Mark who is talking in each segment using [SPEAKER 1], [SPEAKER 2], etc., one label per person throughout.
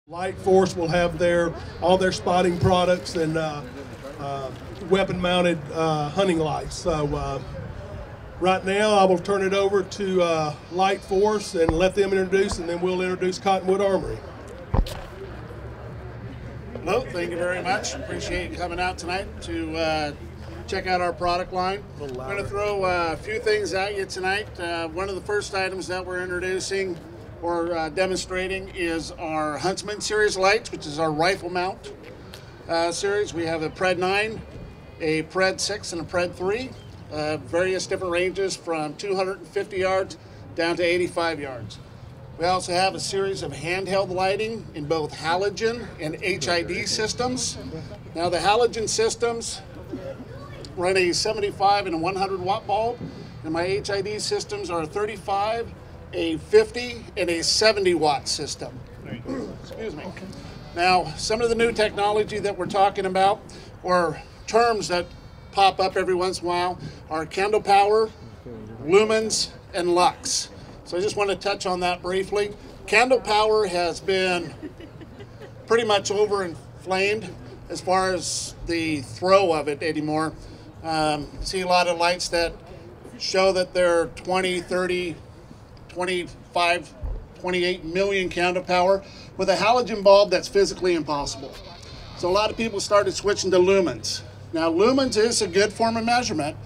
[SPEAKER 1] Light Force will have all their spotting products and weapon-mounted hunting lights. So right now, I will turn it over to Light Force and let them introduce, and then we'll introduce Cottonwood Armory.
[SPEAKER 2] Hello, thank you very much. Appreciate you coming out tonight to check out our product line. We're going to throw a few things at you tonight. One of the first items that we're introducing or demonstrating is our Huntsman series lights, which is our rifle mount series. We have a Pred 9, a Pred 6, and a Pred 3. Various different ranges from 250 yards down to 85 yards. We also have a series of handheld lighting in both halogen and HID systems. Now the halogen systems run a 75 and a 100 watt bulb, and my HID systems are a 35, a 50, and a 70 watt system. Excuse me. Now, some of the new technology that we're talking about, or terms that pop up every once in a while, are candle power, lumens, and lux. So I just want to touch on that briefly. Candle power has been pretty much overinflamed as far as the throw of it anymore. See a lot of lights that show that they're 20, 30, 25, 28 million candle power. With a halogen bulb, that's physically impossible. So a lot of people started switching to lumens. Now lumens is a good form of measurement,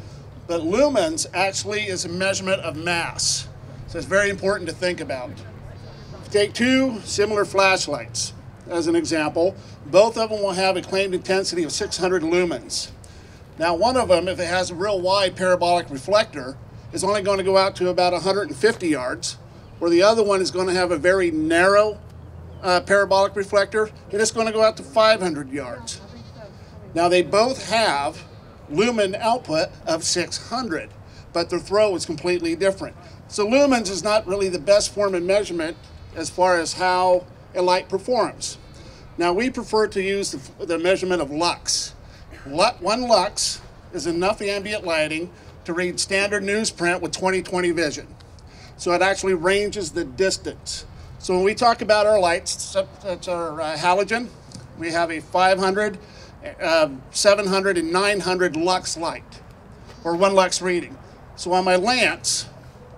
[SPEAKER 2] but lumens actually is a measurement of mass. So it's very important to think about. Take two similar flashlights as an example. Both of them will have a claimed intensity of 600 lumens. Now one of them, if it has a real wide parabolic reflector, is only going to go out to about 150 yards, where the other one is going to have a very narrow parabolic reflector, and it's going to go out to 500 yards. Now they both have lumen output of 600, but their throw is completely different. So lumens is not really the best form of measurement as far as how a light performs. Now we prefer to use the measurement of lux. One lux is enough ambient lighting to read standard newsprint with 20/20 vision. So it actually ranges the distance. So when we talk about our lights, that's our halogen. We have a 500, 700, and 900 lux light, or 1 lux reading. So on my lance,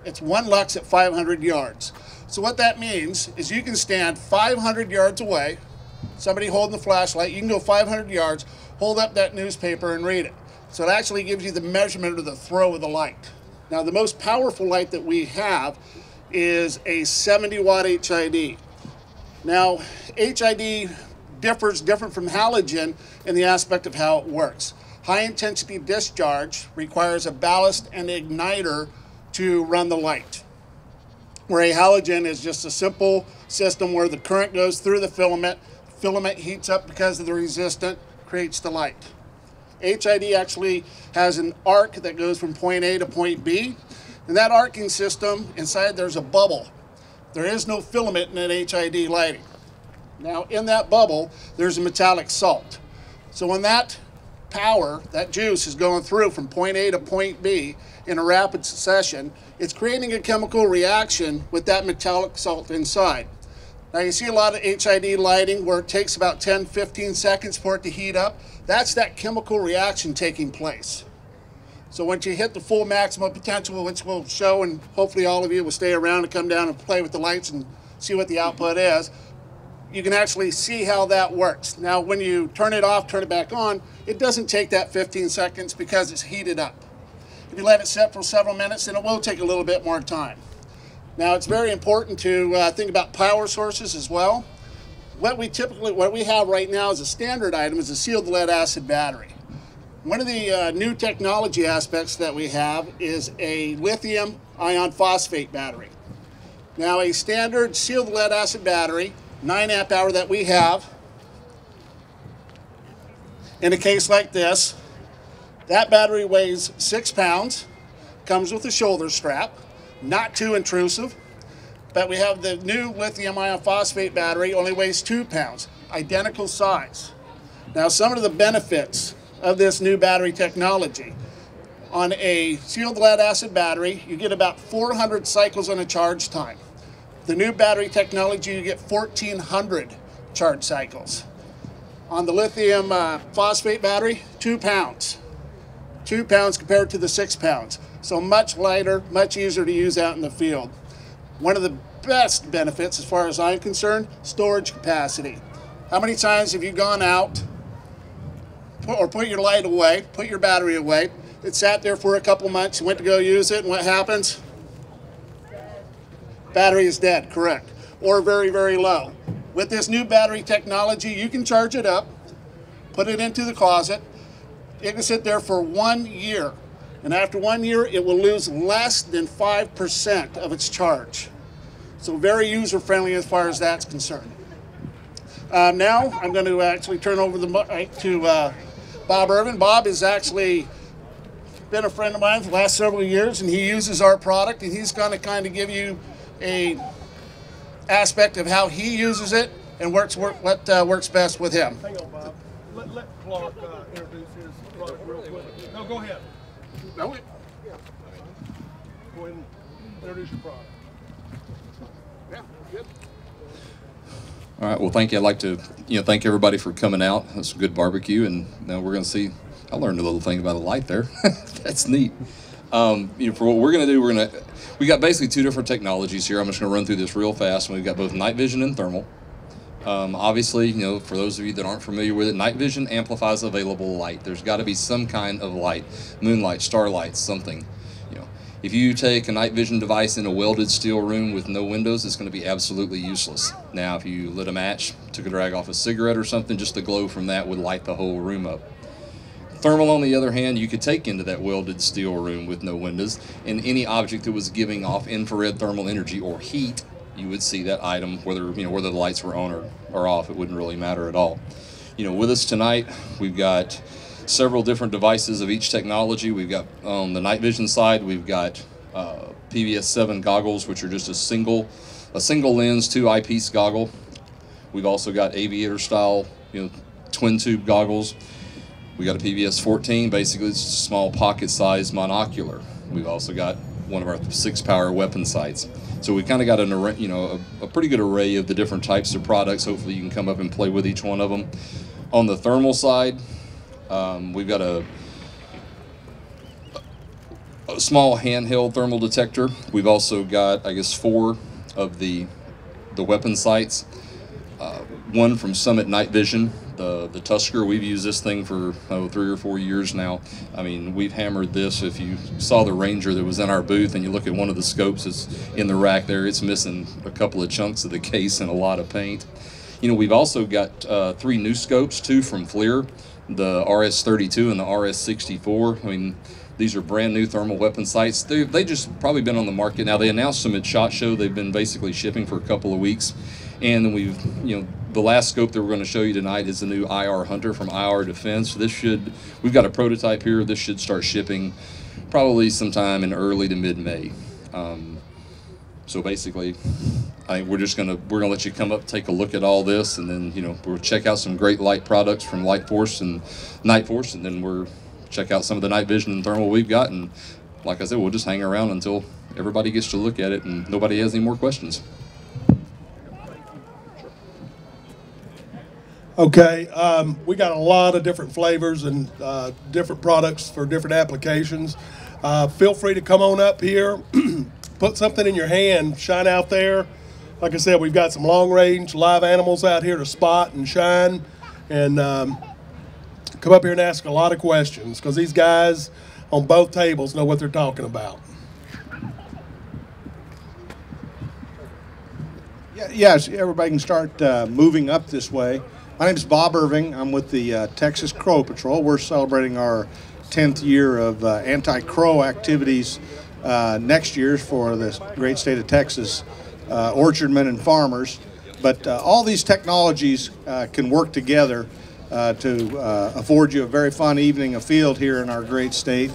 [SPEAKER 2] it's 1 lux at 500 yards. So what that means is you can stand 500 yards away, somebody holding the flashlight, you can go 500 yards, hold up that newspaper and read it. So it actually gives you the measurement of the throw of the light. Now the most powerful light that we have is a 70 watt HID. Now HID different from halogen in the aspect of how it works. High intensity discharge requires a ballast and igniter to run the light, where a halogen is just a simple system where the current goes through the filament heats up because of the resistant, creates the light. HID actually has an arc that goes from point A to point B, and that arcing system, inside there's a bubble. There is no filament in an HID lighting. Now in that bubble, there's a metallic salt. So when that power, that juice is going through from point A to point B in a rapid succession, it's creating a chemical reaction with that metallic salt inside. Now you see a lot of HID lighting where it takes about 10-15 seconds for it to heat up. That's that chemical reaction taking place. So once you hit the full maximum potential, which we'll show, and hopefully all of you will stay around and come down and play with the lights and see what the output is, you can actually see how that works. Now when you turn it off, turn it back on, it doesn't take that 15 seconds because it's heated up. If you let it sit for several minutes, then it will take a little bit more time. Now it's very important to think about power sources as well. What we have right now as a standard item is a sealed lead acid battery. One of the new technology aspects that we have is a lithium ion phosphate battery. Now a standard sealed lead acid battery, 9 amp hour that we have, in a case like this, that battery weighs 6 pounds, comes with a shoulder strap, not too intrusive, but we have the new lithium ion phosphate battery, only weighs 2 pounds, identical size. Now some of the benefits of this new battery technology. On a sealed lead acid battery, you get about 400 cycles on a charge time. The new battery technology, you get 1,400 charge cycles. On the lithium phosphate battery, 2 pounds. 2 pounds compared to the 6 pounds. So much lighter, much easier to use out in the field. One of the best benefits, as far as I'm concerned, storage capacity. How many times have you gone out or put your light away, put your battery away, it sat there for a couple months, you went to go use it, and what happens? Battery is dead, correct, or very, very low. With this new battery technology, you can charge it up, put it into the closet, it can sit there for 1 year. And after 1 year, it will lose less than 5% of its charge. So very user-friendly as far as that's concerned. Now, I'm going to actually turn over the mic to Bob Irvin. Bob has actually been a friend of mine for the last several years, and he uses our product, and he's going to kind of give you a aspect of how he uses it and what works best with him.
[SPEAKER 1] Hang on, Bob. Let Clark introduce his product real quick. No, go ahead.
[SPEAKER 2] No,
[SPEAKER 1] Go ahead and introduce your product.
[SPEAKER 2] yeah, good.
[SPEAKER 3] All right. Well, thank you. I'd like to, thank everybody for coming out. It's a good barbecue, and now we're going to see. I learned a little thing about a light there. That's neat. For what we're going to do, we got basically 2 different technologies here. I'm just going to run through this real fast. We've got both night vision and thermal. Obviously, for those of you that aren't familiar with it, night vision amplifies available light. There's got to be some kind of light, moonlight, starlight, something. If you take a night vision device in a welded steel room with no windows, it's going to be absolutely useless. Now, if you lit a match, took a drag off a cigarette or something, just the glow from that would light the whole room up. Thermal, on the other hand, you could take into that welded steel room with no windows, and any object that was giving off infrared thermal energy or heat, you would see that item, whether the lights were on or off. It wouldn't really matter at all. With us tonight, we've got several different devices of each technology. We've got, on the night vision side, we've got PVS 7 goggles, which are just a single lens, 2 eyepiece goggle. We've also got aviator style, twin tube goggles. We got a PVS 14, basically it's a small pocket sized monocular. We've also got one of our 6-power weapon sights. So we kind of got an array, a pretty good array of the different types of products. Hopefully you can come up and play with each one of them. On the thermal side, we've got a small handheld thermal detector. We've also got, 4 of the weapon sights. One from Summit Night Vision, the Tusker. We've used this thing for 3 or 4 years now. I mean, we've hammered this. If you saw the Ranger that was in our booth and you look at one of the scopes that's in the rack there, it's missing a couple of chunks of the case and a lot of paint. We've also got 3 new scopes, 2 from FLIR, the RS-32 and the RS-64. I mean, these are brand new thermal weapon sights. They just probably been on the market now. They announced them at SHOT Show. They've been basically shipping for a couple of weeks. And then we've, the last scope that we're going to show you tonight is the new IR Hunter from IR Defense. We've got a prototype here. This should start shipping probably sometime in early to mid-May. So basically, we're gonna let you come up, take a look at all this, and then we'll check out some great light products from Light Force and Night Force, and then we'll check out some of the night vision and thermal we've got. And like I said, we'll just hang around until everybody gets to look at it and nobody has any more questions.
[SPEAKER 1] Okay, we got a lot of different flavors and different products for different applications. Feel free to come on up here, put something in your hand, shine out there. Like I said, we've got some long-range live animals out here to spot and shine, and come up here and ask a lot of questions, because these guys on both tables know what they're talking about.
[SPEAKER 4] Yes, everybody can start moving up this way. My name is Bob Irving. I'm with the Texas Crow Patrol. We're celebrating our 10th year of anti-crow activities next year for the great state of Texas, orchardmen and farmers. But all these technologies can work together to afford you a very fun evening afield here in our great state,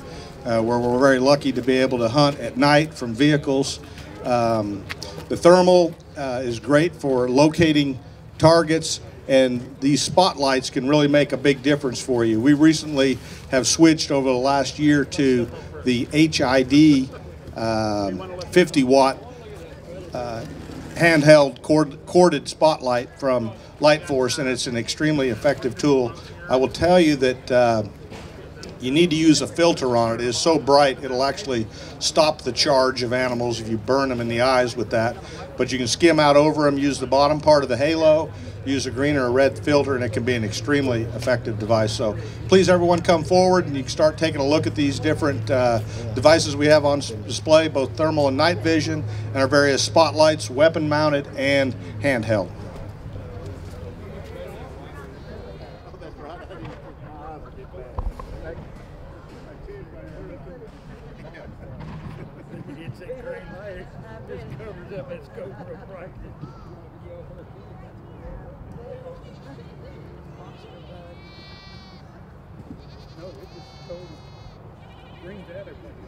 [SPEAKER 4] where we're very lucky to be able to hunt at night from vehicles. The thermal is great for locating targets, and these spotlights can really make a big difference for you. We recently have switched over the last year to the HID 50-watt handheld corded spotlight from Lightforce, and it's an extremely effective tool. I will tell you that you need to use a filter on it. It is so bright it'll actually stop the charge of animals if you burn them in the eyes with that. But you can skim out over them, use the bottom part of the halo, use a green or a red filter, and it can be an extremely effective device. So please, everyone, come forward and you can start taking a look at these different devices we have on display, both thermal and night vision, and our various spotlights, weapon mounted and handheld.
[SPEAKER 5] It's a green light. This covers up its GoPro bright. No, it just totally brings out everything.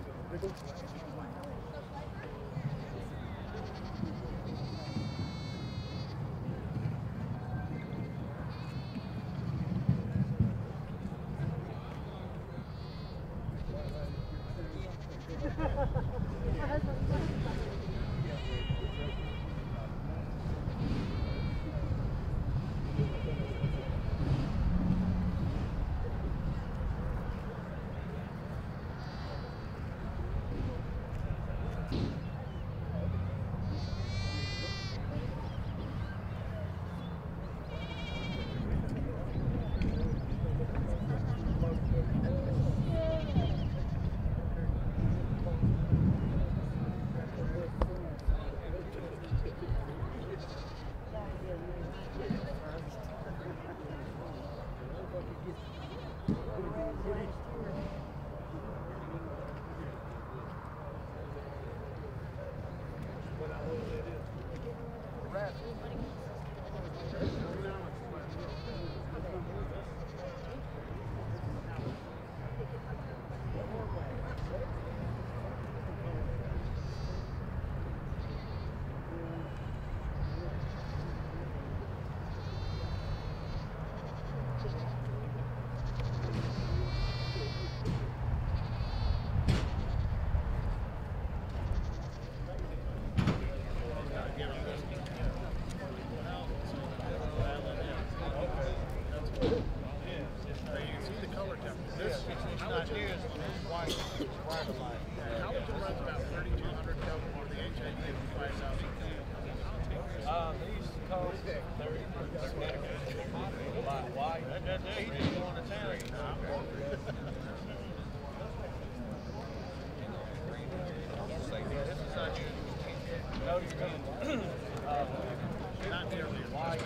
[SPEAKER 5] Not nearly as wide.